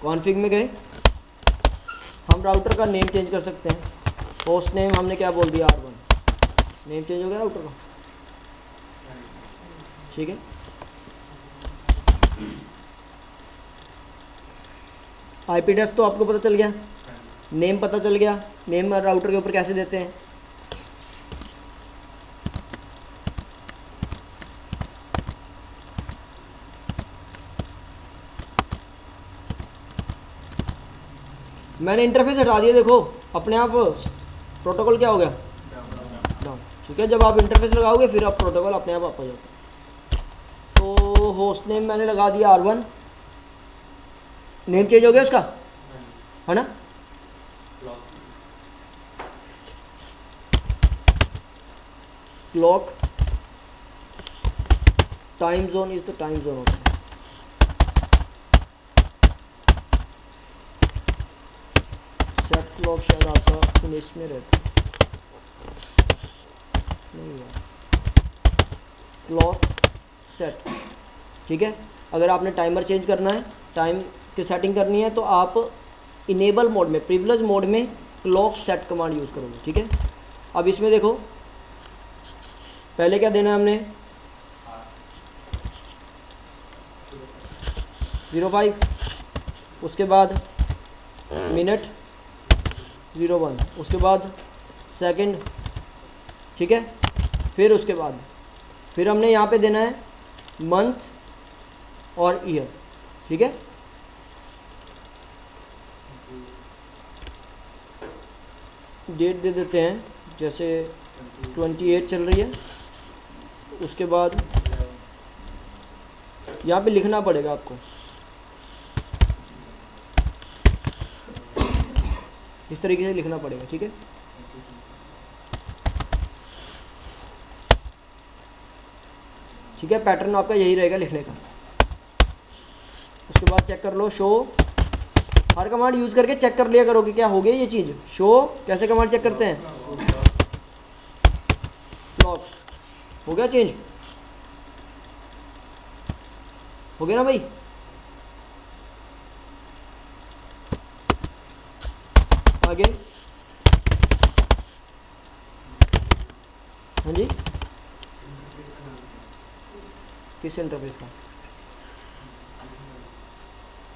Config में गए, हम राउटर का नेम चेंज कर सकते हैं। होस्ट नेम हमने क्या बोल दिया, R1, नेम चेंज हो गया राउटर का, ठीक है। IP एड्रेस तो आपको पता चल गया, नेम पता चल गया, नेम राउटर के ऊपर कैसे देते हैं। मैंने इंटरफेस हटा दिया, देखो अपने आप प्रोटोकॉल क्या हो गया, डाउन, ठीक है। जब आप इंटरफेस लगाओगे फिर आप प्रोटोकॉल अपने आप हो जाता है। तो होस्ट नेम मैंने लगा दिया R1, नेम चेंज हो गया उसका, है ना। Clock time zone is the time zone होता है। सेट क्लॉक शायद आपका फिनिश में रहता है, नहीं यार, क्लॉक सेट, ठीक है। अगर आपने टाइमर चेंज करना है, टाइम की सेटिंग करनी है, तो आप इनेबल मोड में, प्रिविलेज मोड में क्लॉक सेट कमांड यूज़ करोगे, ठीक है। अब इसमें देखो पहले क्या देना है हमने, 05, उसके बाद मिनट 01, उसके बाद सेकंड, ठीक है। फिर उसके बाद फिर हमने यहाँ पे देना है मंथ और ईयर, ठीक है। डेट दे देते हैं, जैसे 28 चल रही है, उसके बाद यहाँ पे लिखना पड़ेगा आपको, इस तरीके से लिखना पड़ेगा, ठीक है। ठीक है, पैटर्न आपका यही रहेगा लिखने का। उसके बाद चेक कर लो शो, हर कमांड यूज़ करके चेक कर लिया करो कि क्या हो गई ये चीज़। शो कैसे कमांड चेक करते हैं, क्लॉक हो गया चेंज, हो गया ना भाई। आगे, हाँ जी, किस इंटरफेस का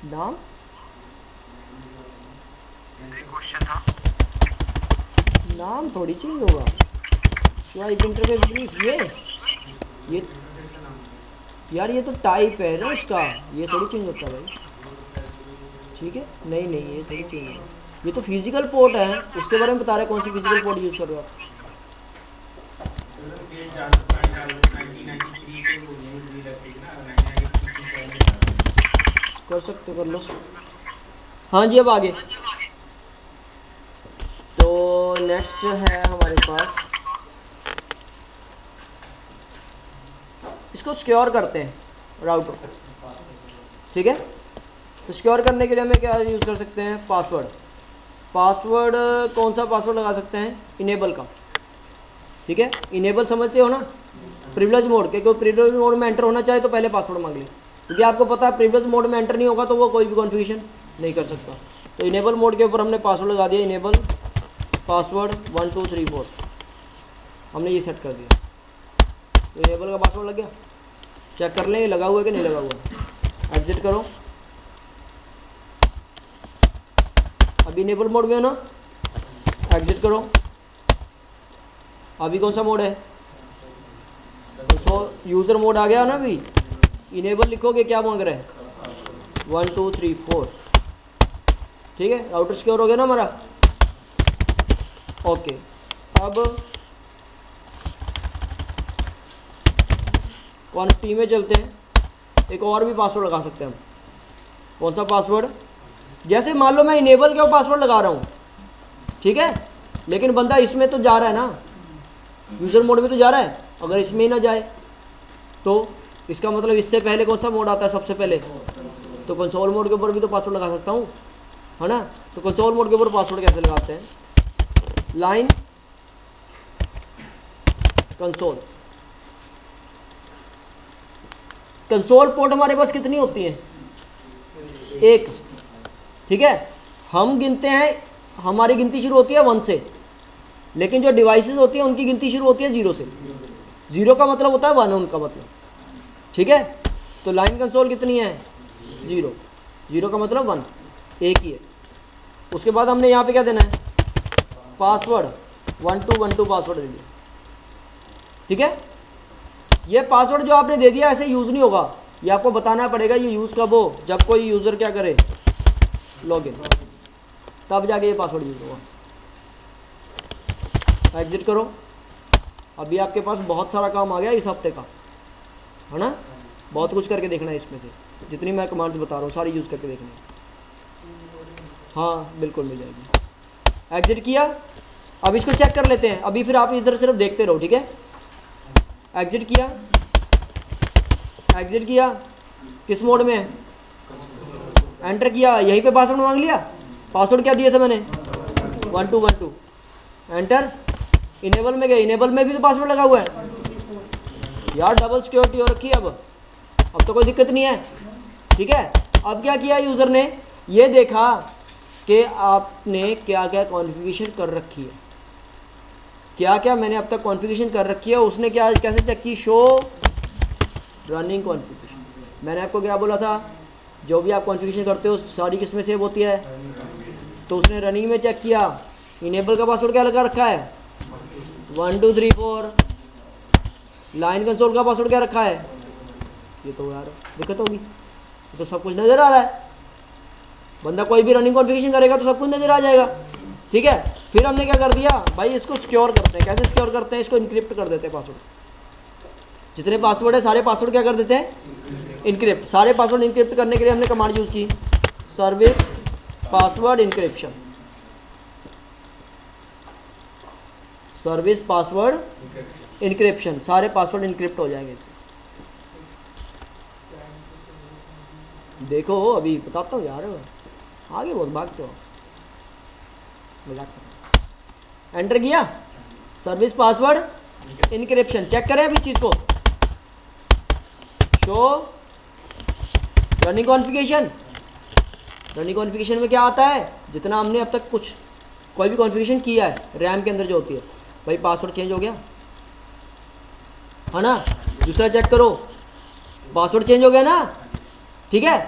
नाम, क्वेश्चन था, नाम थोड़ी चेंज होगा। स्वाइप इंटरफेस ब्रीफ, ये यार ये तो टाइप है ना इसका, ये थोड़ी चेंज होता है भाई, ठीक है। नहीं नहीं, ये थोड़ी चेंज होगा, ये तो फिजिकल पोर्ट है, उसके बारे में बता रहे हैं, कौन सी फिजिकल पोर्ट यूज़ कर रहे हो आप। कर सकते हो, कर लो। हाँ जी, अब आगे तो नेक्स्ट है हमारे पास, इसको सिक्योर करते हैं राउटर, ठीक है। तो सिक्योर करने के लिए हमें क्या यूज़ कर सकते हैं, पासवर्ड। पासवर्ड कौन सा पासवर्ड लगा सकते हैं, इनेबल का, ठीक है। इनेबल समझते हो ना, प्रिविलेज मोड के, क्योंकि प्रिविलेज मोड में एंटर होना चाहिए तो पहले पासवर्ड मांग ले, क्योंकि आपको पता है प्रिविलेज मोड में एंटर नहीं होगा तो वो कोई भी कॉन्फ़िगरेशन नहीं कर सकता। तो इनेबल मोड के ऊपर हमने पासवर्ड लगा दिया, इनेबल पासवर्ड 1 2 3 4, हमने ये सेट कर दिया। तो इनेबल का पासवर्ड लग गया, चेक कर लें ये लगा हुआ है कि नहीं लगा हुआ। एग्जिट करो, अभी इनेबल मोड में हो ना, एग्जिट करो। अभी कौन सा मोड है, तो यूज़र मोड आ गया ना। अभी इनेबल लिखोगे क्या मांग रहा है, 1 2 3 4, ठीक है। राउटर सिक्योर हो गया ना हमारा, ओके। अब क्वांटिटी में चलते हैं, एक और भी पासवर्ड लगा सकते हैं हम। कौन सा पासवर्ड, जैसे मान लो मैं इनेबल का पासवर्ड लगा रहा हूँ, ठीक है, लेकिन बंदा इसमें तो जा रहा है ना, यूज़र मोड में तो जा रहा है। अगर इसमें ही ना जाए तो इसका मतलब इससे पहले कौन सा मोड आता है सबसे पहले, तो कंसोल मोड के ऊपर भी तो पासवर्ड लगा सकता हूँ, है ना। तो कंसोल मोड के ऊपर पासवर्ड कैसे लगाते हैं, लाइन कंसोल, कंसोल पोर्ट हमारे पास कितनी होती है, एक, ठीक है, हम गिनते हैं, हमारी गिनती शुरू होती है 1 से, लेकिन जो डिवाइसेस होती हैं उनकी गिनती शुरू होती है 0 से। 0 का मतलब होता है 1 उनका मतलब, ठीक है। तो लाइन कंसोल कितनी है 0, 0 का मतलब 1, एक ही है। उसके बाद हमने यहाँ पे क्या देना है, पासवर्ड 1212 पासवर्ड दे दिया, ठीक है। ये पासवर्ड जो आपने दे दिया ऐसे यूज़ नहीं होगा, ये आपको बताना पड़ेगा ये यूज़ कब हो, जब कोई यूज़र क्या करे, लॉगिन, तब जाके ये पासवर्ड यूज़ होगा। एग्जिट करो। अभी आपके पास बहुत सारा काम आ गया इस हफ्ते का, है ना, बहुत कुछ करके देखना है इसमें से, जितनी मैं कमांड्स बता रहा हूँ सारी यूज़ करके देखना है। हाँ बिल्कुल मिल जाएगी। एग्जिट किया, अब इसको चेक कर लेते हैं, अभी फिर आप इधर सिर्फ देखते रहो, ठीक है। एग्जिट किया, एग्जिट किया, किस मोड में, एंटर किया, यहीं पे पासवर्ड मांग लिया। पासवर्ड क्या दिए थे मैंने 1212, एंटर, इनेबल में गए, इनेबल में भी तो पासवर्ड लगा हुआ है यार, डबल सिक्योरिटी हो रखी है। अब तो कोई दिक्कत नहीं है, ठीक है। अब क्या किया यूज़र ने, ये देखा कि आपने क्या क्या कॉन्फ़िगरेशन कर रखी है, क्या क्या मैंने अब तक कॉन्फ़िगरेशन कर रखी है। उसने क्या कैसे चेक की, शो रनिंग कॉन्फ़िगरेशन। मैंने आपको क्या बोला था, जो भी आप कॉन्फ़िगरेशन करते हो सारी किस में सेव होती है, तो उसने रनिंग में चेक किया, इनेबल का पासवर्ड क्या लगा रखा है 1234, लाइन कंसोल का पासवर्ड क्या रखा है, ये तो यार दिक्कत होगी, ये तो सब कुछ नज़र आ रहा है। बंदा कोई भी रनिंग कॉन्फ़िगरेशन करेगा तो सब कुछ नज़र आ जाएगा, ठीक है। फिर हमने क्या कर दिया भाई, इसको सिक्योर करते हैं। कैसे सिक्योर करते हैं, इसको इनक्रिप्ट कर देते हैं पासवर्ड, जितने पासवर्ड है सारे पासवर्ड क्या कर देते हैं, इनक्रिप्ट। सारे पासवर्ड इनक्रिप्ट करने के लिए हमने कमांड यूज़ की, service password encryption, service password encryption, सारे पासवर्ड इनक्रिप्ट हो जाएंगे इससे। देखो अभी बताता हूँ यार, आगे बहुत भागते हो, मजाक कर। एंटर किया, सर्विस पासवर्ड इनक्रिप्शन, चेक करें अभी इस चीज़ को, show running configuration. Running configuration में क्या आता है, जितना हमने अब तक कुछ कोई भी कॉन्फ़िगरेशन किया है रैम के अंदर जो होती है, भाई पासवर्ड चेंज हो गया है ना। दूसरा चेक करो, पासवर्ड चेंज हो गया ना, ठीक है।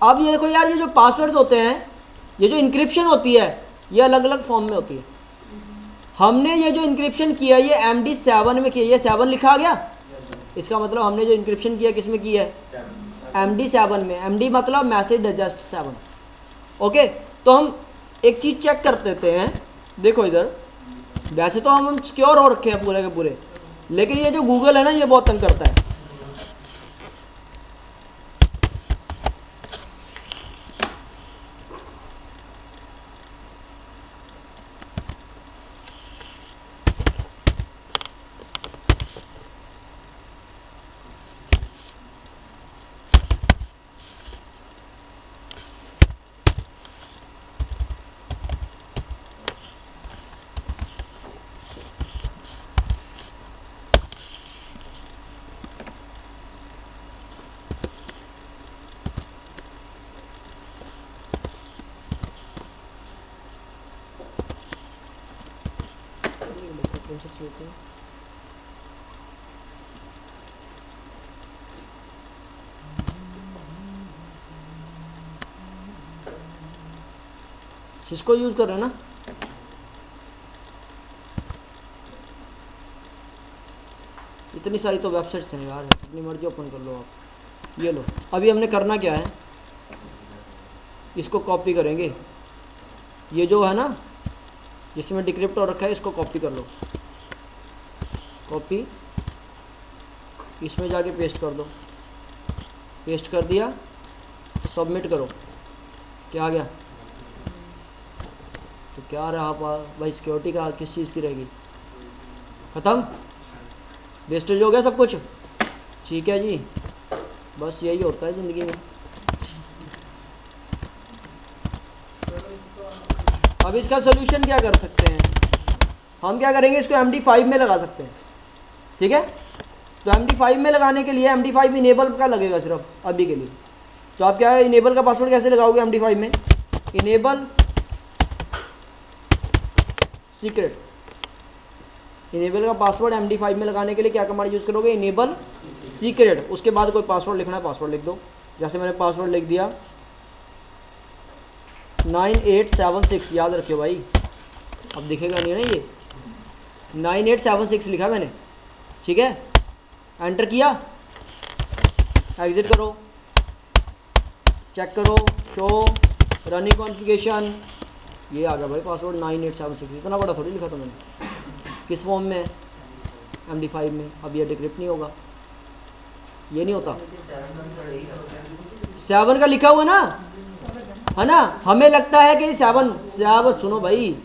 अब ये देखो यार, ये जो पासवर्ड होते हैं, ये जो इनक्रिप्शन होती है, ये अलग अलग फॉर्म में होती है। हमने ये जो इनक्रिप्शन किया ये MD7 में किया, ये 7 लिखा गया, इसका मतलब हमने जो इनक्रिप्शन किया किस में किया है, MD7 में। MD मतलब मैसेज डाइजेस्ट 7, ओके। तो हम एक चीज़ चेक कर देते हैं, देखो इधर, वैसे तो हम सिक्योर हो रखे हैं पूरे के पूरे, लेकिन ये जो गूगल है ना, ये बहुत तंग करता है। सिस्को यूज़ कर रहे हैं ना, इतनी सारी तो वेबसाइट्स हैं यार, जितनी मर्जी ओपन कर लो आप। ये लो, अभी हमने करना क्या है, इसको कॉपी करेंगे, ये जो है ना जिसमें डिक्रिप्ट हो रखा है, इसको कॉपी कर लो, कॉपी, इसमें जाके पेस्ट कर दो, पेस्ट कर दिया, सबमिट करो, क्या आ गया, तो क्या रहा भाई, सिक्योरिटी का किस चीज़ की रहेगी, ख़त्म, वेस्टेज हो गया सब कुछ, ठीक है जी। बस यही होता है ज़िंदगी में। अब इसका सोल्यूशन क्या कर सकते हैं, हम क्या करेंगे, इसको MD5 में लगा सकते हैं, ठीक है। तो MD5 में लगाने के लिए MD5 इनेबल का लगेगा सिर्फ अभी के लिए। तो आप क्या है, इनेबल का पासवर्ड कैसे लगाओगे MD5 में, इनेबल सीक्रेट। इनेबल का पासवर्ड MD5 में लगाने के लिए क्या कमांड यूज़ करोगे? Enable secret. उसके बाद कोई पासवर्ड लिखना है, पासवर्ड लिख दो। जैसे मैंने पासवर्ड लिख दिया 9876, याद रखियो भाई, अब दिखेगा नहीं ना ये, 9876 लिखा मैंने, ठीक है। एंटर किया, एग्जिट करो, चेक करो, शो रनिंग कॉन्फ़िगरेशन, ये आ गया भाई पासवर्ड 9876। इतना बड़ा थोड़ी लिखा था मैंने। किस फॉर्म में? MD5 में। अब ये डिक्रिप्ट नहीं होगा, ये नहीं होता। 7 का लिखा हुआ ना, है ना। हमें लगता है कि 7 सुनो भाई,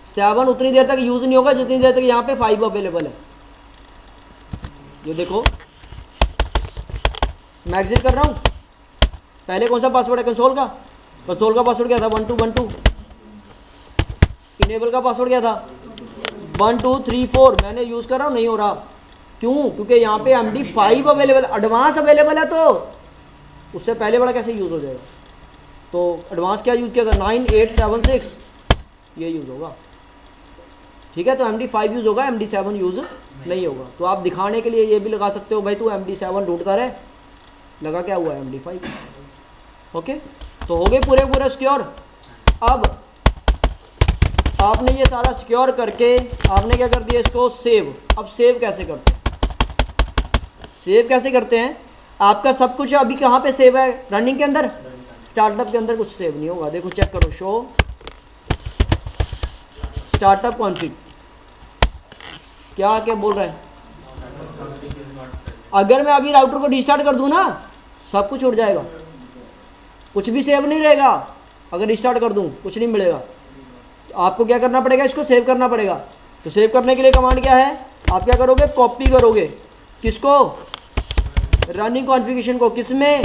7 उतनी देर तक यूज़ नहीं होगा जितनी देर तक यहाँ पे 5 अवेलेबल है। ये देखो मैं एग्जिट कर रहा हूँ। पहले कौन सा पासवर्ड है? कंसोल का। कंसोल का पासवर्ड क्या था? 1212। इनेबल का पासवर्ड क्या था? 1234। मैंने यूज़ कर रहा हूँ, नहीं हो रहा। क्यों? क्योंकि यहाँ पे MD5 अवेलेबल, एडवांस अवेलेबल है, तो उससे पहले वाला कैसे यूज़ हो जाएगा? तो एडवांस क्या यूज़ किया था? 9876, ये यूज़ होगा, ठीक है। तो MD5 यूज़ होगा, MD7 यूज़ नहीं होगा। तो आप दिखाने के लिए ये भी लगा सकते हो भाई, तू MD7 ढूंढता रहे, लगा क्या हुआ है? MD5। ओके, तो हो गए पूरे पूरे सिक्योर। अब आपने ये सारा सिक्योर करके आपने क्या कर दिया? इसको सेव। अब सेव कैसे करते हैं? सेव कैसे करते हैं? आपका सब कुछ अभी कहाँ पे सेव है? रनिंग के अंदर। स्टार्टअप के अंदर कुछ सेव नहीं होगा। देखो चेक करो, शो स्टार्टअप कॉन्फ़िग, क्या क्या बोल रहा है? अगर मैं अभी राउटर को रिस्टार्ट कर दूं ना, सब कुछ उड़ जाएगा, कुछ भी सेव नहीं रहेगा। अगर रिस्टार्ट कर दूं कुछ नहीं मिलेगा। आपको क्या करना पड़ेगा? इसको सेव करना पड़ेगा। तो सेव करने के लिए कमांड क्या है? आप क्या करोगे? कॉपी करोगे। किसको? रनिंग कॉन्फ़िगरेशन को। किसमें?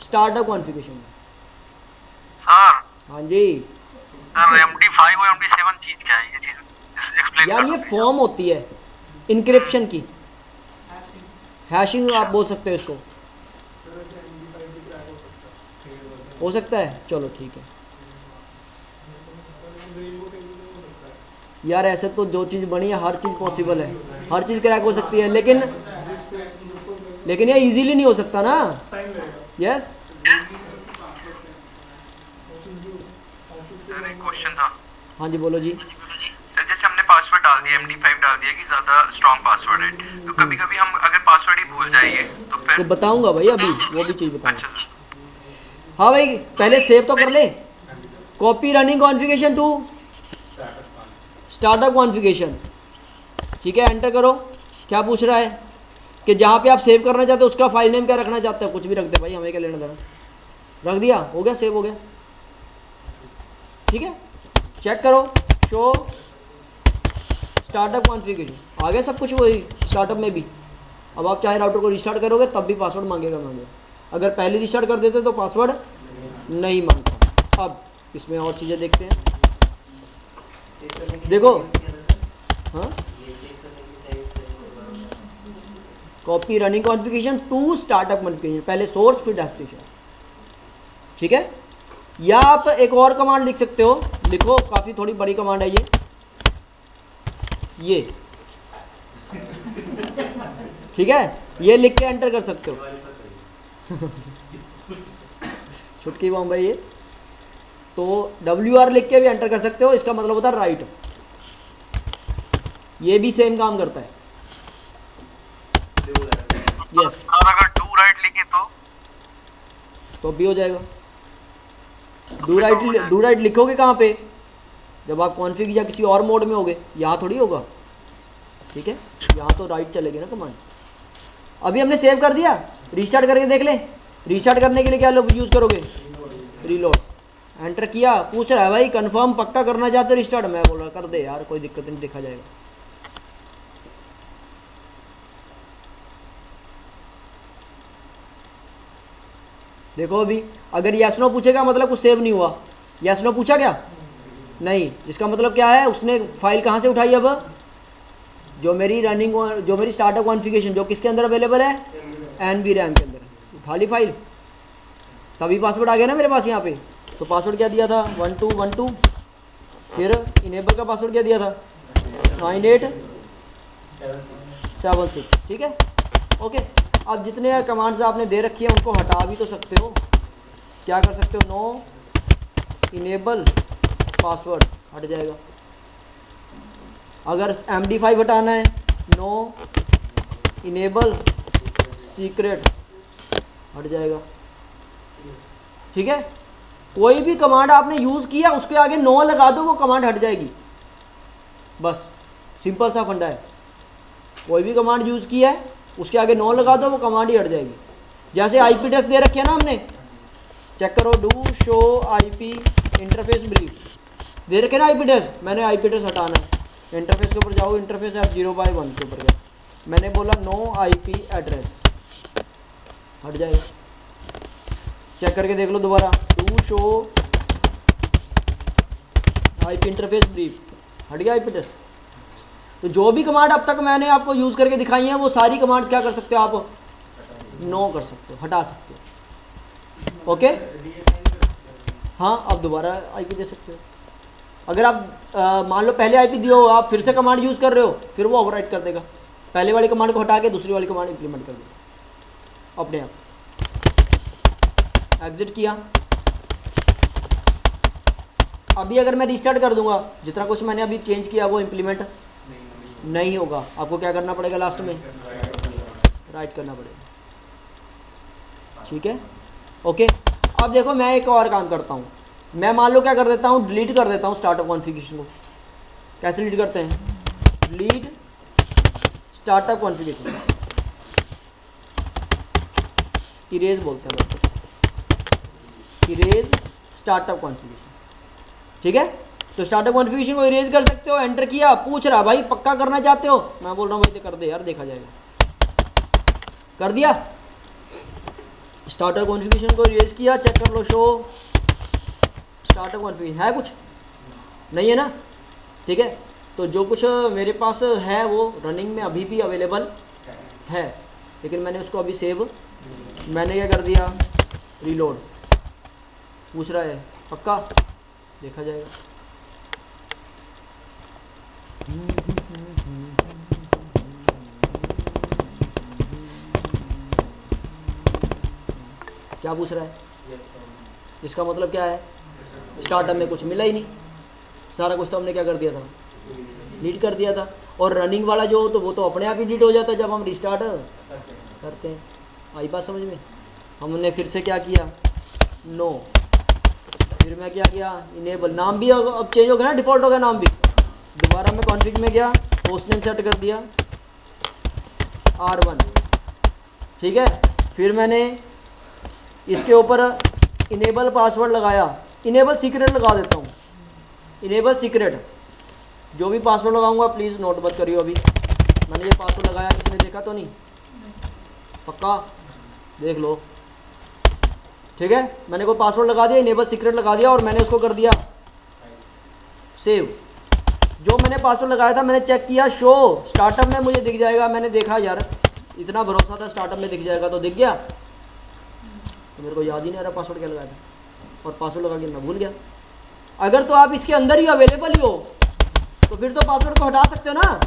स्टार्टअप कॉन्फ़िगरेशन में। सर हाँ जी सर, MD5 और MD7 चीज क्या है? ये चीज एक्सप्लेन यार, ये फॉर्म होती है इनक्रिप्शन की, हैशिंग आप बोल सकते हो इसको। हो सकता है, चलो ठीक है यार। ऐसे तो जो चीज़ बनी है हर चीज़ पॉसिबल है, हर चीज़ क्रैक हो सकती है, लेकिन ये इजीली नहीं हो सकता ना। यस सर, एक क्वेश्चन था। हाँ जी बोलो जी। सर, जैसे हमने पासवर्ड डाल दिया, MD5 डाल दिया कि ज्यादा स्ट्रॉन्ग पासवर्ड है, तो कभी कभी हम अगर पासवर्ड ही भूल जाइए तो तो फिर? बताऊंगा भाई, अभी वो भी चीज़ बताऊंगा। अच्छा सर। हाँ भाई, पहले सेव तो कर ले। Copy running configuration to startup configuration, ठीक है। एंटर करो। क्या पूछ रहा है कि जहाँ पे आप सेव करना चाहते हो उसका फाइल नेम क्या रखना चाहते हो? कुछ भी रख दे भाई, हमें क्या लेना देना। रख दिया, हो गया, सेव हो गया, ठीक है। चेक करो, शो स्टार्टअप कॉन्फ़िगरेशन, आ गया सब कुछ वही स्टार्टअप में भी। अब आप चाहे राउटर को रिस्टार्ट करोगे तब भी पासवर्ड मांगेगा। अगर पहले रिस्टार्ट कर देते तो पासवर्ड नहीं मांगता। अब इसमें और चीज़ें देखते हैं, देखो। हाँ, copy running configuration to startup configuration, पहले सोर्स फिर डेस्टिनेशन, ठीक है। या आप एक और कमांड लिख सकते हो, लिखो, काफ़ी थोड़ी बड़ी कमांड है ये, ठीक है। ये लिख के एंटर कर सकते हो। छुटकी बॉम्ब है ये। तो WR लिख के भी एंटर कर सकते हो, इसका मतलब होता है राइट। ये भी सेम काम करता है। यस, और अगर डू राइट लिखे तो भी हो जाएगा। डू राइट लिखोगे कहाँ पे? जब आप कॉन्फ़िग या किसी और मोड में होगे, यहाँ थोड़ी होगा, ठीक है। यहाँ तो राइट चलेगी ना कमांड। अभी हमने सेव कर दिया, रिस्टार्ट करके देख ले। रिस्टार्ट करने के लिए क्या यूज़ करोगे? रीलोड। एंटर किया, पूछ रहा है भाई कंफर्म पक्का करना चाहते हो रिस्टार्ट? मैं बोल रहा कर दे यार, कोई दिक्कत नहीं, देखा जाएगा। देखो अभी अगर यस नो पूछेगा मतलब कुछ सेव नहीं हुआ। यस नो पूछा क्या? नहीं। इसका मतलब क्या है? उसने फाइल कहाँ से उठाई? अब जो मेरी स्टार्टअप कॉन्फ़िगरेशन जो किसके अंदर अवेलेबल है? NVRAM के अंदर। उठा ली फाइल, तभी पासवर्ड आ गया ना मेरे पास यहाँ पे। तो पासवर्ड क्या दिया था 1212, फिर इनेबल का पासवर्ड क्या दिया था 9876, ठीक है। ओके, अब जितने कमांड्स आपने दे रखी है उनको हटा भी तो सकते हो। क्या कर सकते हो, नो इनेबल पासवर्ड हट जाएगा। अगर MD5 हटाना है, नो इनेबल सीक्रेट हट जाएगा, ठीक है। कोई भी कमांड आपने यूज़ किया उसके आगे नो लगा दो, वो कमांड हट जाएगी। बस सिंपल सा फंडा है। कोई भी कमांड यूज़ किया है उसके आगे नो लगा दो, वो कमांड ही हट जाएगी। जैसे IP टेस्ट दे रखे हैं ना हमने, चेक करो, do show IP interface brief दे रखे ना IP टेस्ट, मैंने IP टेस्ट हटाना है, इंटरफेस के ऊपर जाओ, इंटरफेस F0/1 के ऊपर गया, मैंने बोला नो IP एड्रेस, हट जाएगा। चेक करके देख लो दोबारा, do show IP interface brief, हट गया IP टेस्ट। तो जो भी कमांड अब तक मैंने आपको यूज़ करके दिखाई हैं वो सारी कमांड्स क्या कर सकते हो आप, नो कर सकते हो, हटा सकते हो। ओके, हाँ, अब दोबारा IP दे सकते हो। अगर आप मान लो पहले IP दियो, आप फिर से कमांड यूज़ कर रहे हो, फिर वो ओवरराइट कर देगा, पहले वाली कमांड को हटा के दूसरी वाली कमांड इंप्लीमेंट कर देगा अपने आप। एग्जिट किया, अभी अगर मैं रिस्टार्ट कर दूंगा, जितना कुछ मैंने अभी चेंज किया वो इंप्लीमेंट नहीं होगा। आपको क्या करना पड़ेगा, लास्ट में राइट करना पड़ेगा, ठीक है। ओके, अब देखो मैं एक और काम करता हूँ, मैं मान लो क्या कर देता हूँ, डिलीट कर देता हूँ स्टार्टअप कॉन्फ़िगरेशन को। कैसे डिलीट करते हैं, डिलीट स्टार्टअप कॉन्फ़िगरेशन, इरेज बोलते हैं दोस्तों, इरेज स्टार्टअप कॉन्फ़िगरेशन, ठीक है। तो स्टार्टअप कॉन्फ़िगरेशन को इरेज कर सकते हो। एंटर किया, पूछ रहा भाई पक्का करना चाहते हो, मैं बोल रहा हूँ भाई कर दे यार, देखा जाएगा, कर दिया। स्टार्टअप कॉन्फ़िगरेशन को इरेज किया, चेक कर लो, शो स्टार्टअप कॉन्फ़िगरेशन है, कुछ नहीं है ना, ठीक है। तो जो कुछ मेरे पास है वो रनिंग में अभी भी अवेलेबल है, लेकिन मैंने उसको अभी सेव, मैंने क्या कर दिया, रीलोड, पूछ रहा है पक्का, देखा जाएगा। क्या पूछ रहा है, इसका मतलब क्या है, स्टार्टअप में कुछ मिला ही नहीं, सारा कुछ तो हमने क्या कर दिया था, डिलीट कर दिया था। और रनिंग वाला जो तो वो तो अपने आप ही डिलीट हो जाता है जब हम रिस्टार्ट करते हैं। आई बात समझ में। हमने फिर से क्या किया, नो, फिर मैं क्या किया, इनेबल, नाम भी अब चेंज हो गया ना, डिफ़ॉल्ट हो गया नाम भी। दोबारा मैं कॉन्फ़िग में गया, होस्ट नेम सेट कर दिया R1, ठीक है। फिर मैंने इसके ऊपर इनेबल पासवर्ड लगाया, इनेबल सीक्रेट लगा देता हूँ, इनेबल सीक्रेट, जो भी पासवर्ड लगाऊंगा प्लीज़ नोट मत करियो। अभी मैंने ये पासवर्ड लगाया, किसी ने देखा तो नहीं, पक्का देख लो, ठीक है। मैंने कोई पासवर्ड लगा दिया, इनेबल सीक्रेट लगा दिया, और मैंने उसको कर दिया सेव। जो मैंने पासवर्ड लगाया था मैंने चेक किया, शो स्टार्टअप में मुझे दिख जाएगा। मैंने देखा यार इतना भरोसा था स्टार्टअप में दिख जाएगा, तो दिख गया। तो मेरे को याद ही नहीं आ रहा पासवर्ड क्या लगाया था, और पासवर्ड लगा के मैं भूल गया। अगर तो आप इसके अंदर ही अवेलेबल ही हो तो फिर तो पासवर्ड को हटा सकते हो ना।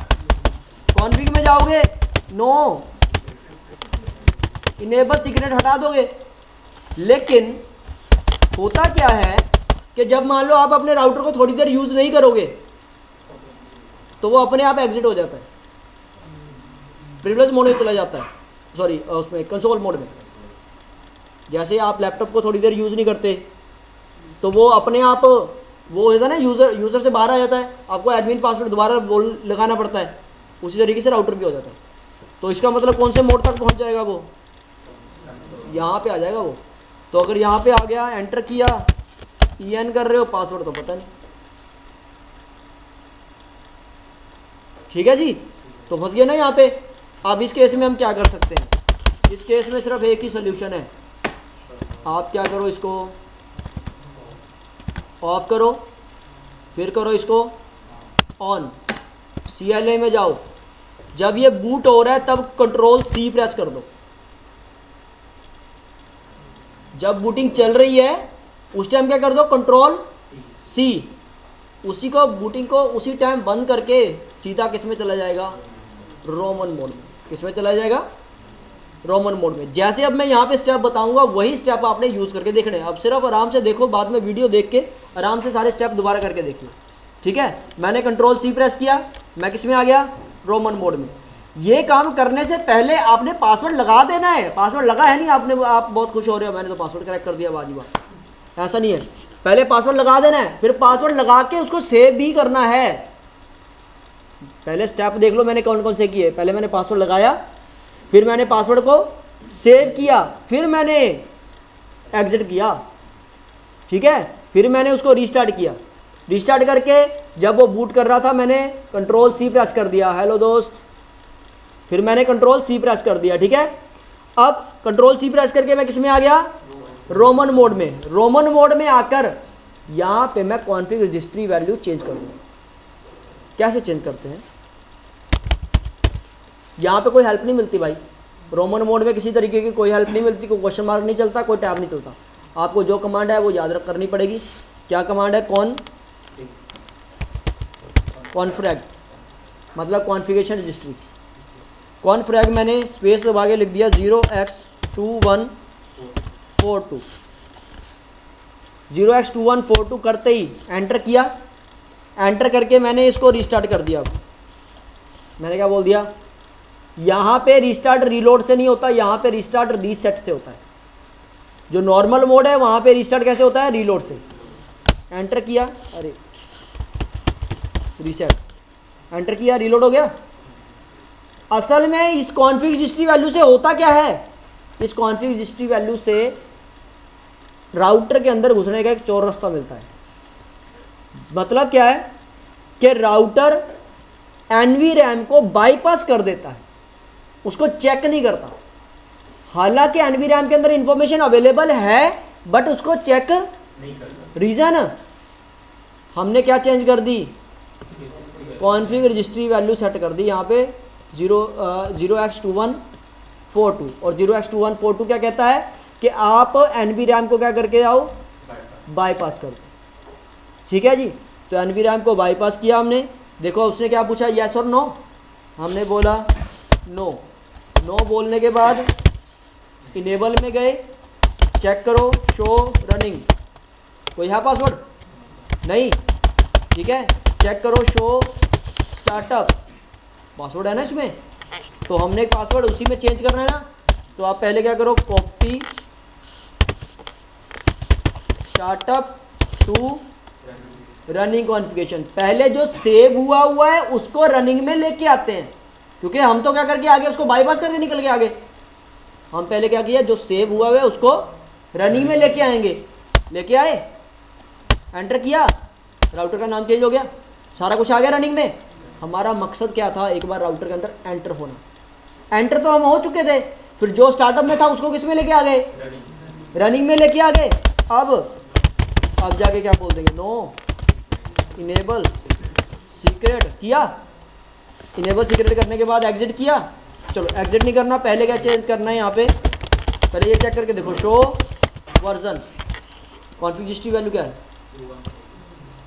कॉन्फ़िग में जाओगे, नो इनेबल सीक्रेट हटा दोगे। लेकिन होता क्या है कि जब मान लो आप अपने राउटर को थोड़ी देर यूज़ नहीं करोगे तो वो अपने आप एग्जिट हो जाता है, प्रिविलेज मोड में चला जाता है, सॉरी उसमें कंसोल मोड में। जैसे आप लैपटॉप को थोड़ी देर यूज़ नहीं करते तो वो अपने आप वो होता है ना, यूज़र से बाहर आ जाता है, आपको एडमिन पासवर्ड दोबारा लगाना पड़ता है। उसी तरीके से राउटर भी हो जाता है। तो इसका मतलब कौन से मोड तक पहुंच जाएगा, वो यहाँ पे आ जाएगा वो। तो अगर यहाँ पे आ गया, एंटर किया, EN कर रहे हो, पासवर्ड तो पता नहीं, ठीक है जी। तो फंस गए ना यहाँ पे। अब इस केस में हम क्या कर सकते हैं, इस केस में सिर्फ एक ही सोल्यूशन है, आप क्या करो, इसको ऑफ करो, फिर करो इसको ऑन, CLA में जाओ। जब ये बूट हो रहा है तब Ctrl+C प्रेस कर दो। जब बूटिंग चल रही है उस टाइम क्या कर दो, कंट्रोल सी, उसी को बूटिंग को उसी टाइम बंद करके सीधा किस में चला जाएगा, रोमन मोड में। किस में चला जाएगा, रोमन मोड में। जैसे अब मैं यहाँ पे स्टेप बताऊंगा वही स्टेप आपने यूज़ करके देखने हैं। अब सिर्फ आराम से देखो, बाद में वीडियो देख के आराम से सारे स्टेप दोबारा करके देखिए, ठीक है। मैंने कंट्रोल सी प्रेस किया, मैं किस में आ गया, रोमन मोड में। ये काम करने से पहले आपने पासवर्ड लगा देना है। पासवर्ड लगा है नहीं आपने, आप बहुत खुश हो रहे हो मैंने तो पासवर्ड क्रैक कर दिया बाजीबा, ऐसा नहीं है। पहले पासवर्ड लगा देना है, फिर पासवर्ड लगा के उसको सेव भी करना है। पहले स्टेप देख लो मैंने कौन कौन से किए। पहले मैंने पासवर्ड लगाया, फिर मैंने पासवर्ड को सेव किया, फिर मैंने एग्जिट किया, ठीक है। फिर मैंने उसको रीस्टार्ट किया, रीस्टार्ट करके जब वो बूट कर रहा था मैंने कंट्रोल सी प्रेस कर दिया, हेलो दोस्त, फिर मैंने कंट्रोल सी प्रेस कर दिया, ठीक है। अब कंट्रोल सी प्रेस करके मैं किस में आ गया, रोमन मोड में। रोमन मोड में आकर यहाँ पे मैं कॉन्फ़िग रजिस्ट्री वैल्यू चेंज करूँगा। कैसे चेंज करते हैं, यहाँ पे कोई हेल्प नहीं मिलती भाई। रोमन मोड में किसी तरीके की कोई हेल्प नहीं मिलती, कोई क्वेश्चन मार्क नहीं चलता, कोई टैब नहीं चलता। आपको जो कमांड है वो याद रख करनी पड़ेगी। क्या कमांड है, कॉन्फ्रैग, मतलब कॉन्फ़िगरेशन रजिस्ट्री। कॉन्फ्रैग मैंने स्पेस दबा के लिख दिया 0x2142, 0x2142 करते ही एंटर किया। एंटर करके मैंने इसको रीस्टार्ट कर दिया। मैंने क्या बोल दिया, यहाँ पे रीस्टार्ट रीलोड से नहीं होता, यहाँ पे रीस्टार्ट रीसेट से होता है। जो नॉर्मल मोड है वहाँ पे रीस्टार्ट कैसे होता है, रीलोड से। एंटर किया, अरे रीसेट, एंटर किया, रीलोड हो गया। असल में इस कॉन्फ़िग रजिस्ट्री वैल्यू से होता क्या है, इस कॉन्फ़िग रजिस्ट्री वैल्यू से राउटर के अंदर घुसने का एक चौर रास्ता मिलता है। मतलब क्या है कि राउटर एनवीरैम को बाईपास कर देता है, उसको चेक नहीं करता। हालांकि एनवीरैम के अंदर इंफॉर्मेशन अवेलेबल है बट उसको चेक नहीं करता। रीजन हमने क्या चेंज कर दी, कॉन्फ़िग रजिस्ट्री वैल्यू सेट कर दी यहाँ पे 0x2142। और 0x2142 क्या कहता है कि आप एनवीरैम को क्या करके आओ, बाईपास कर दो, ठीक है जी। तो एनवीरैम को बाईपास किया हमने। देखो उसने क्या पूछा, यस और नो, हमने बोला नो। नो बोलने के बाद इनेबल में गए, चेक करो शो रनिंग, कोई है पासवर्ड नहीं, ठीक है। चेक करो शो स्टार्टअप, पासवर्ड है ना इसमें, तो हमने एक पासवर्ड उसी में चेंज करना है ना। तो आप पहले क्या करो, copy startup to running configuration. पहले जो सेव हुआ है उसको रनिंग में लेके आते हैं, क्योंकि हम तो क्या करके आगे उसको बाईपास करके निकल के आगे। हम पहले क्या किया, जो सेव हुआ है उसको रनिंग में लेके आएंगे। लेके आए, एंटर किया, राउटर का नाम चेंज हो गया, सारा कुछ आ गया रनिंग में। हमारा मकसद क्या था, एक बार राउटर के अंदर एंटर होना। एंटर तो हम हो चुके थे, फिर जो स्टार्टअप में था उसको किस में लेके आ गए, रनिंग में लेके आ गए। अब जाके क्या बोल देंगे, नो इनेबल सीक्रेट किया। इनेबल सीक्रेट करने के बाद एग्जिट किया। चलो एग्जिट नहीं करना, पहले क्या चेंज करना है यहाँ पे, पहले ये चेक करके देखो, show version config registry value क्या है।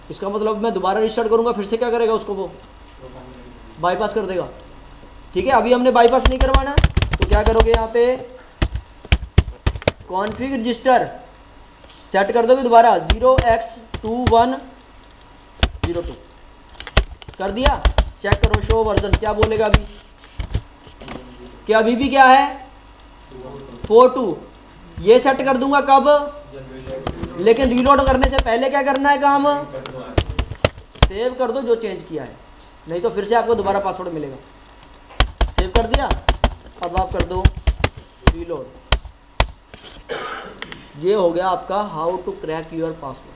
इसका मतलब मैं दोबारा रिस्टार्ट करूँगा फिर से क्या करेगा, उसको वो बाईपास कर देगा, ठीक है। अभी हमने बाईपास नहीं करवाना, तो क्या करोगे, यहाँ पे कॉन्फ़िग रजिस्टर सेट कर दोगे दोबारा 0x2102 कर दिया। चेक करो शो वर्जन, क्या बोलेगा अभी, क्या अभी भी क्या है 42। ये सेट कर दूंगा कब, लेकिन रीलोड करने से पहले क्या करना है काम, सेव कर दो जो चेंज किया है, नहीं तो फिर से आपको दोबारा पासवर्ड मिलेगा। सेव कर दिया, अब आप कर दो रीलोड। ये हो गया आपका how to crack your password,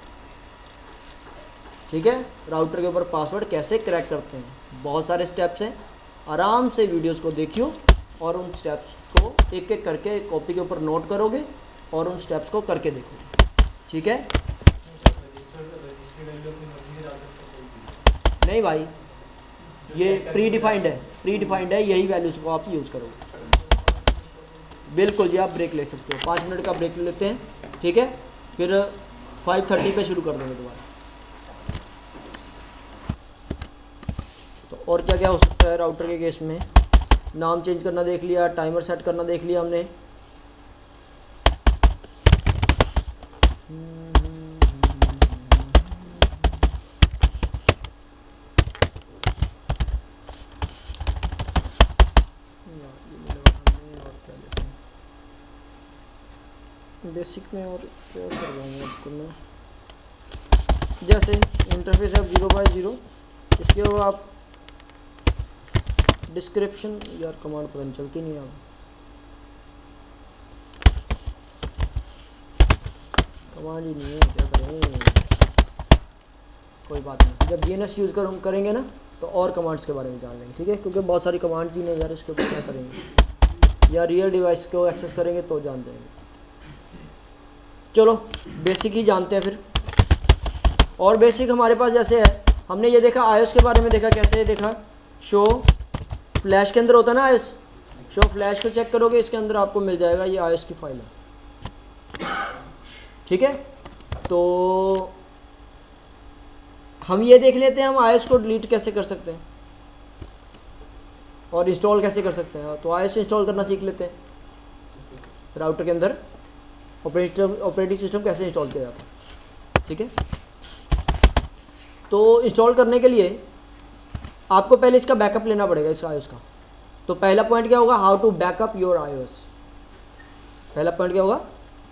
ठीक है। राउटर के ऊपर पासवर्ड कैसे क्रैक करते हैं, बहुत सारे स्टेप्स हैं। आराम से वीडियोस को देखियो और उन स्टेप्स को एक एक करके कॉपी के ऊपर नोट करोगे और उन स्टेप्स को करके देखोगे, ठीक है। नहीं भाई, ये प्री डिफाइंड है, यही वैल्यूज को आप यूज़ करोगे। बिल्कुल जी, आप ब्रेक ले सकते हो, 5 मिनट का ब्रेक ले लेते हैं, ठीक है। फिर 5:30 पे शुरू कर देंगे दोबारा। तो और क्या क्या हो सकता है राउटर के केस में? नाम चेंज करना देख लिया, टाइमर सेट करना देख लिया हमने। बेसिक में और क्या करवाऊंगा आपको मैं, जैसे इंटरफेस है 0/0, इसके बाद आप डिस्क्रिप्शन, यार कमांड पता नहीं चलती नहीं अब, कमांड ही नहीं है, क्या करें, कोई बात नहीं। जब DNS यूज़ करेंगे ना तो और कमांड्स के बारे में जान लेंगे, ठीक है, क्योंकि बहुत सारी कमांड्स ही नहीं यार, इसके ऊपर क्या करेंगे, या रियल डिवाइस को एक्सेस करेंगे तो जान देंगे। चलो बेसिक ही जानते हैं फिर। और बेसिक हमारे पास जैसे है, हमने ये देखा iOS के बारे में देखा, कैसे देखा, शो फ्लैश के अंदर होता है ना iOS, शो फ्लैश को चेक करोगे इसके अंदर आपको मिल जाएगा ये iOS की फाइल है, ठीक है। तो हम ये देख लेते हैं हम iOS को डिलीट कैसे कर सकते हैं और इंस्टॉल कैसे कर सकते हैं। तो iOS इंस्टॉल करना सीख लेते हैं। राउटर के अंदर ऑपरेटिंग सिस्टम कैसे इंस्टॉल किया जाता है, ठीक है। तो इंस्टॉल करने के लिए आपको पहले इसका बैकअप लेना पड़ेगा, इस iOS का। तो पहला पॉइंट क्या होगा, how to backup your iOS। पहला पॉइंट क्या होगा,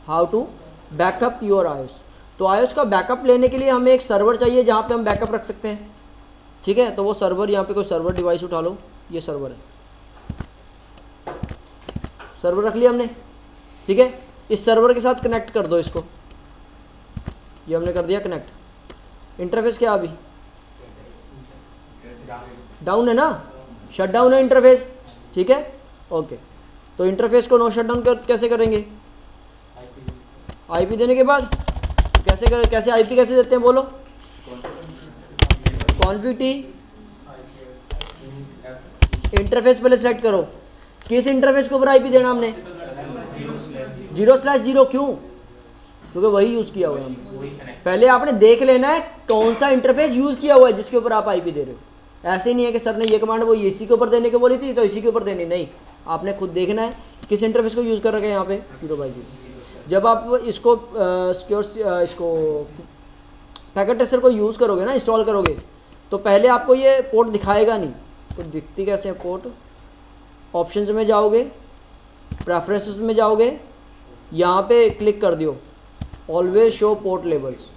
how to backup your iOS। तो iOS का बैकअप लेने के लिए हमें एक सर्वर चाहिए जहाँ पे हम बैकअप रख सकते हैं, ठीक है। तो वो सर्वर, यहाँ पे कोई सर्वर डिवाइस उठा लो, ये सर्वर है, सर्वर रख लिया हमने, ठीक है। इस सर्वर के साथ कनेक्ट कर दो इसको, ये हमने कर दिया कनेक्ट। इंटरफेस क्या अभी डाउन है ना, शट डाउन है इंटरफेस, ठीक है, ओके। तो इंटरफेस को नो शट डाउन कैसे करेंगे, आईपी देने के बाद कैसे आईपी कैसे देते हैं बोलो, कॉन्फिग टी इंटरफेस पहले सेलेक्ट करो, किस इंटरफेस के ऊपर आईपी देना हमने, 0/0, क्यों, क्योंकि वही यूज़ किया हुआ है हमने। पहले आपने देख लेना है कौन सा इंटरफेस यूज़ किया हुआ है जिसके ऊपर आप आईपी दे रहे हो। ऐसे नहीं है कि सर ने ये कमांड वो इसी के ऊपर देने को बोली थी तो इसी के ऊपर देनी, नहीं, आपने खुद देखना है किस इंटरफेस को यूज़ कर रखे हैं यहाँ पे 0/0। जब आप इसको इसको पैकेट टेस्टर को यूज़ करोगे ना, इंस्टॉल करोगे, तो पहले आपको ये पोर्ट दिखाएगा नहीं। तो दिखती कैसे है पोर्ट, ऑप्शंस में जाओगे, प्रेफरेंसेस में जाओगे, यहाँ पे क्लिक कर दियो ऑलवेज शो पोर्ट लेबल्स,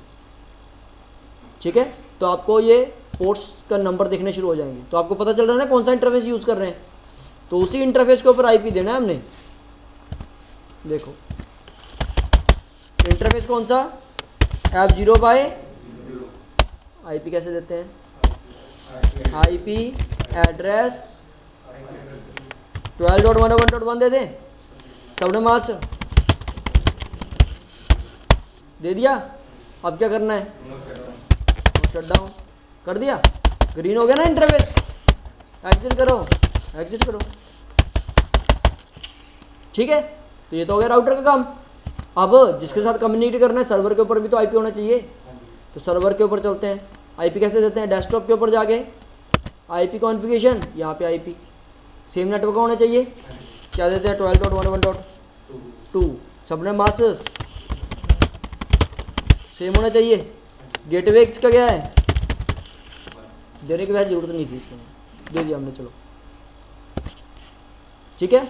ठीक है। तो आपको ये पोर्ट्स का नंबर दिखने शुरू हो जाएंगे, तो आपको पता चल रहा है ना कौन सा इंटरफेस यूज़ कर रहे हैं। तो उसी इंटरफेस के ऊपर आईपी देना है हमने। देखो इंटरफेस कौन सा, F0/, आईपी कैसे देते हैं, आईपी एड्रेस 12.1.1.1 दे दें, सबने मास दे दिया। अब क्या करना है, शट डाउन कर दिया, ग्रीन हो गया ना इंटरफेस, एग्जिट करो, एग्जिट करो, ठीक है। तो ये तो हो गया राउटर का काम। अब जिसके साथ कम्युनिकेट करना है सर्वर के ऊपर भी तो आईपी होना चाहिए, तो सर्वर के ऊपर चलते हैं। आईपी कैसे देते हैं, डेस्कटॉप के ऊपर जाके आईपी कॉन्फ़िगरेशन, यहाँ पे आईपी सेम नेटवर्क होना चाहिए, क्या देते हैं 12.1.1.2, सबने मास्क सेम होना चाहिए। गेटवे इसका क्या है, देने की वैसे जरूरत नहीं थी, इसमें दे दिया हमने, चलो ठीक है।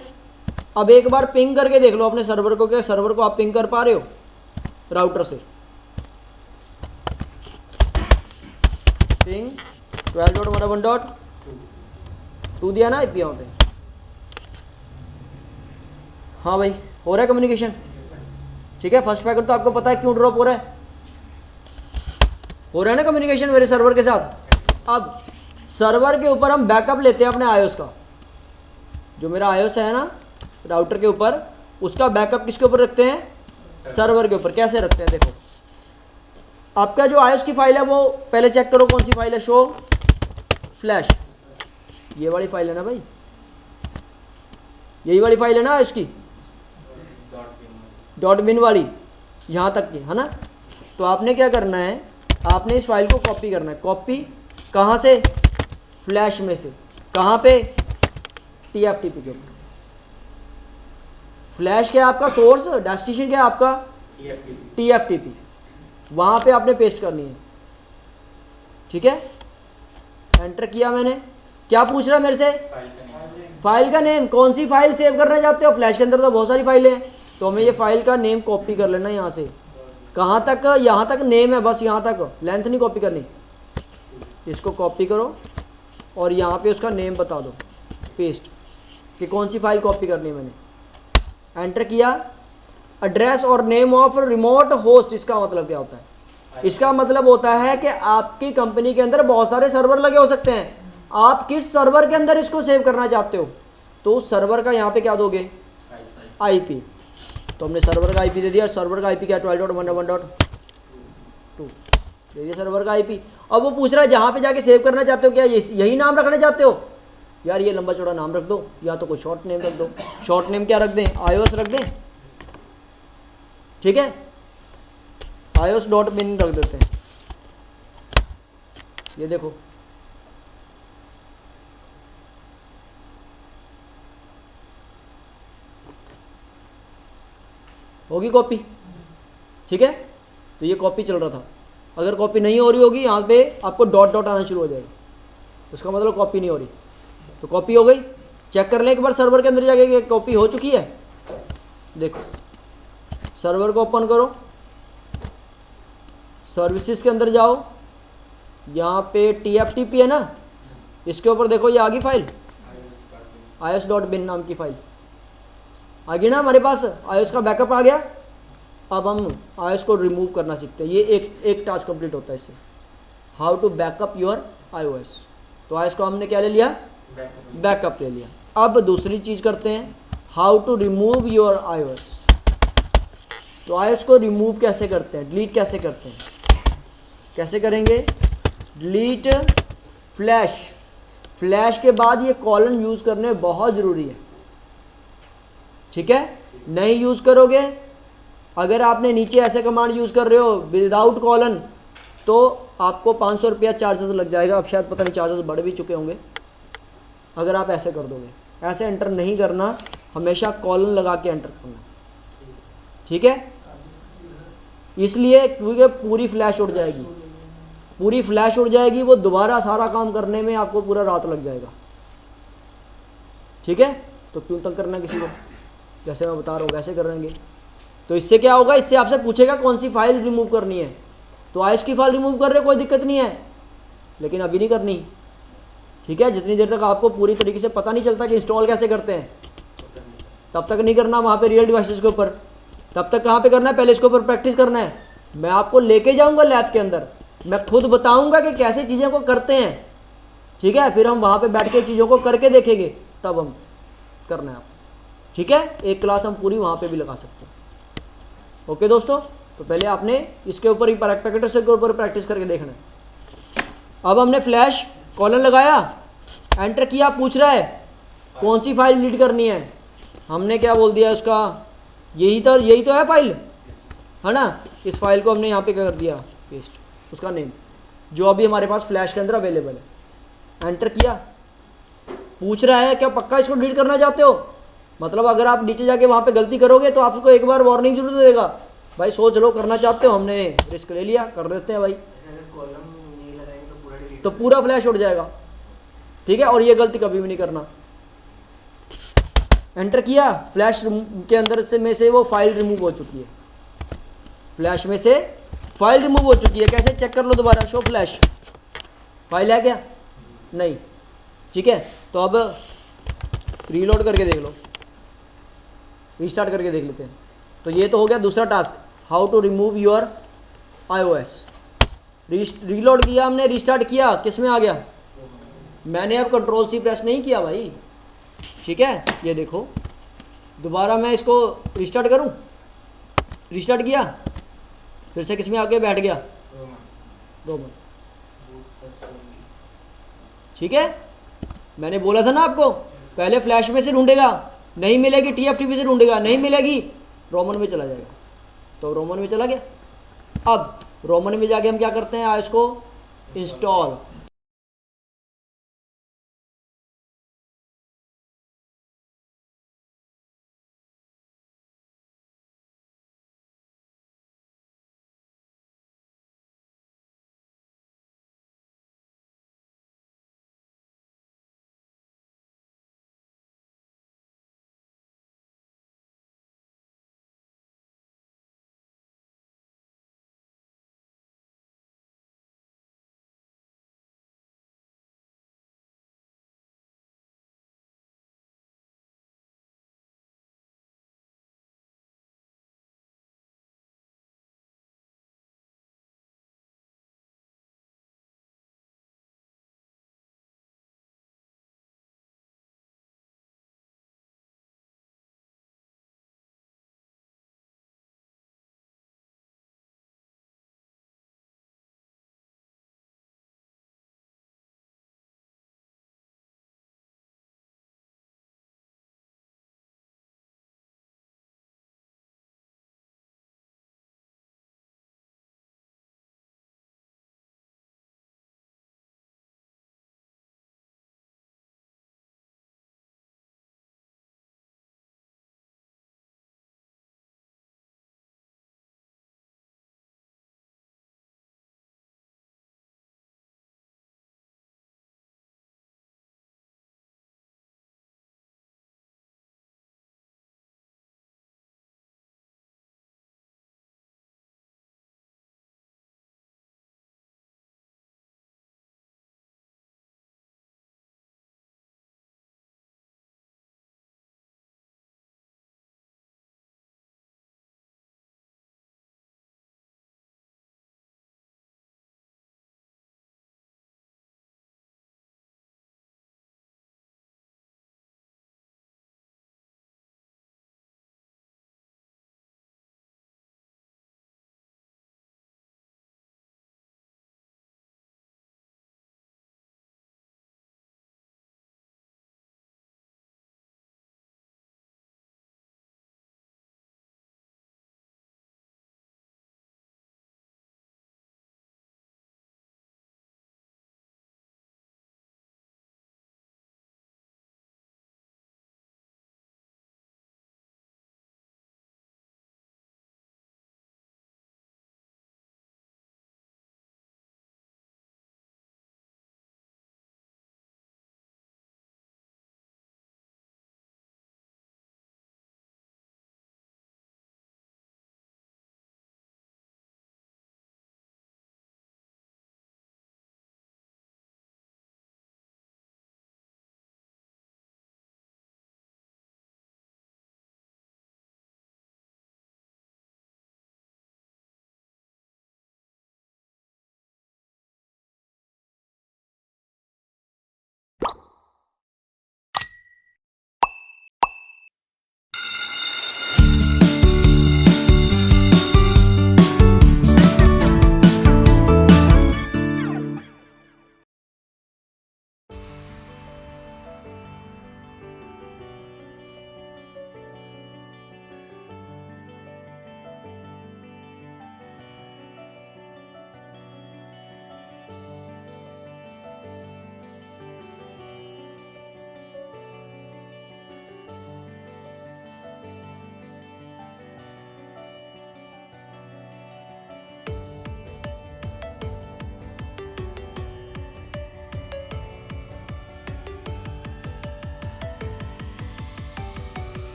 अब एक बार पिंग करके देख लो अपने सर्वर को, क्या सर्वर को आप पिंग कर पा रहे हो राउटर से, पिंग 12.1.1.2 दिया ना आईपी यहाँ पे, हाँ भाई हो रहा है कम्युनिकेशन, ठीक है। फर्स्ट पैकेट तो आपको पता है क्यों ड्रॉप हो रहा है, हो रहा है ना कम्युनिकेशन मेरे सर्वर के साथ। अब सर्वर के ऊपर हम बैकअप लेते हैं अपने iOS का, जो मेरा iOS है ना राउटर के ऊपर, उसका बैकअप किसके ऊपर रखते हैं, सर्वर के ऊपर। कैसे रखते हैं, देखो आपका जो iOS की फाइल है वो पहले चेक करो कौन सी फाइल है, शो फ्लैश, ये वाली फाइल है ना भाई, यही वाली फाइल है ना iOS की, .bin वाली यहाँ तक की है ना। तो आपने क्या करना है, आपने इस फाइल को कॉपी करना है। कॉपी कहाँ से, फ्लैश में से, कहाँ पे, TFTP के ऊपर। फ्लैश क्या है आपका सोर्स, डेस्टिनेशन क्या है आपका, TFTP, वहाँ पे आपने पेस्ट करनी है। ठीक है, एंटर किया मैंने। क्या पूछ रहा है मेरे से, फाइल का नेम। कौन सी फाइल सेव करना चाहते हो, फ्लैश के अंदर तो बहुत सारी फाइलें हैं, तो हमें ये फाइल का नेम कॉपी कर लेना यहाँ से। कहाँ तक, यहाँ तक नेम है बस, यहाँ तक, लेंथ नहीं कॉपी करनी। इसको कॉपी करो और यहाँ पे उसका नेम बता दो, पेस्ट, कि कौन सी फाइल कॉपी करनी है मैंने। एंटर किया। एड्रेस और नेम ऑफ रिमोट होस्ट, इसका मतलब क्या होता है, इसका मतलब होता है कि आपकी कंपनी के अंदर बहुत सारे सर्वर लगे हो सकते हैं, आप किस सर्वर के अंदर इसको सेव करना चाहते हो, तो उस सर्वर का यहाँ पे क्या दोगे, IP। तो हमने सर्वर का IP दे दिया। सर्वर का IP क्या, 12.1.1.2 दे दिया सर्वर का IP। अब वो पूछ रहा है जहाँ पे जाके सेव करना चाहते हो क्या यही नाम रखना चाहते हो, यार ये लंबा चौड़ा नाम रख दो, या तो कोई शॉर्ट नेम रख दो। शॉर्ट नेम क्या रख दें, iOS रख दें। ठीक है, iOS.bin रख देते हैं। ये देखो, होगी कॉपी। ठीक है, तो ये कॉपी चल रहा था। अगर कॉपी नहीं हो रही होगी, यहाँ पे आपको डॉट डॉट आना शुरू हो जाएगा, उसका मतलब कॉपी नहीं हो रही। तो कॉपी हो गई। चेक कर लें एक बार सर्वर के अंदर जाके कि कॉपी हो चुकी है। देखो, सर्वर को ओपन करो, सर्विसेज के अंदर जाओ, यहाँ पे TFTP है ना, इसके ऊपर देखो ये आ गई फाइल, iOS.bin नाम की फाइल आ गई ना हमारे पास। iOS का बैकअप आ गया। अब हम iOS को रिमूव करना सीखते हैं। ये एक टास्क कंप्लीट होता है इससे, how to backup your iOS। तो iOS को हमने क्या ले लिया, बैकअप ले लिया। अब दूसरी चीज़ करते हैं, how to remove your iOS। तो iOS को रिमूव कैसे करते हैं, डिलीट कैसे करते हैं, कैसे करेंगे, डिलीट फ्लैश। फ्लैश के बाद ये कॉलन यूज़ करने बहुत ज़रूरी है। ठीक है, नहीं यूज़ करोगे, अगर आपने नीचे ऐसे कमांड यूज़ कर रहे हो विदाउट कॉलन, तो आपको 500 रुपया चार्जेस लग जाएगा। अब शायद पता नहीं चार्जेस बढ़ भी चुके होंगे। अगर आप ऐसे कर दोगे, ऐसे एंटर नहीं करना, हमेशा कॉलन लगा के एंटर करना। ठीक है, इसलिए क्योंकि पूरी फ्लैश उड़ जाएगी, पूरी फ्लैश उड़ जाएगी, वो दोबारा सारा काम करने में आपको पूरा रात लग जाएगा। ठीक है, तो क्यों तंग करना किसी को, जैसे मैं बता रहा हूँ वैसे करेंगे। तो इससे क्या होगा, इससे आपसे पूछेगा कौन सी फाइल रिमूव करनी है। तो iOS की फाइल रिमूव कर रहे हो, कोई दिक्कत नहीं है, लेकिन अभी नहीं करनी। ठीक है, जितनी देर तक आपको पूरी तरीके से पता नहीं चलता कि इंस्टॉल कैसे करते हैं, तब तक नहीं करना वहाँ पे रियल डिवाइसेस के ऊपर। तब तक कहाँ पे करना है, पहले इसके ऊपर प्रैक्टिस करना है। मैं आपको लेके जाऊँगा लैब के अंदर, मैं खुद बताऊँगा कि कैसे चीज़ें को करते हैं। ठीक है, फिर हम वहाँ पे बैठ के चीज़ों को करके देखेंगे, तब हम करना है आप। ठीक है, एक क्लास हम पूरी वहाँ पे भी लगा सकते हैं। ओके दोस्तों, तो पहले आपने इसके ऊपर ही पैकेट के ऊपर प्रैक्टिस करके देखना है। अब हमने फ्लैश कॉलन लगाया, एंटर किया, पूछ रहा है कौन सी फाइल डिलीट करनी है। हमने क्या बोल दिया उसका, यही तो है फाइल, है ना। इस फाइल को हमने यहाँ पे क्या कर दिया, पेस्ट, उसका नेम जो अभी हमारे पास फ्लैश के अंदर अवेलेबल है। एंटर किया, पूछ रहा है क्या पक्का इसको डिलीट करना चाहते हो। मतलब अगर आप नीचे जाके वहाँ पे गलती करोगे तो आपको एक बार वार्निंग जरूर देगा, भाई सोच लो करना चाहते हो, हमने रिस्क ले लिया, कर देते हैं भाई, तो पूरा फ्लैश उड़ जाएगा। ठीक है, और ये गलती कभी भी नहीं करना। एंटर किया, फ्लैश के अंदर से में से वो फाइल रिमूव हो चुकी है, फ्लैश में से फाइल रिमूव हो चुकी है। कैसे चेक कर लो दोबारा, शो फ्लैश, फाइल है क्या, नहीं। ठीक है, तो अब रीलोड करके देख लो, रीस्टार्ट करके देख लेते हैं। तो ये तो हो गया दूसरा task, how to remove your iOS। Reload किया हमने, रीस्टार्ट किया, किस में आ गया, मैंने अब Ctrl+C प्रेस नहीं किया भाई। ठीक है, ये देखो, दोबारा मैं इसको रीस्टार्ट करूं, रीस्टार्ट किया, फिर से किस में आके बैठ गया, रोमन। ठीक है, मैंने बोला था ना आपको, पहले फ्लैश में से ढूंढेगा, नहीं मिलेगी TFTP से ढूंढेगा, नहीं मिलेगी रोमन में चला जाएगा, तो रोमन में चला गया। अब रोमन में जाके हम क्या करते हैं, आईओएस को इंस्टॉल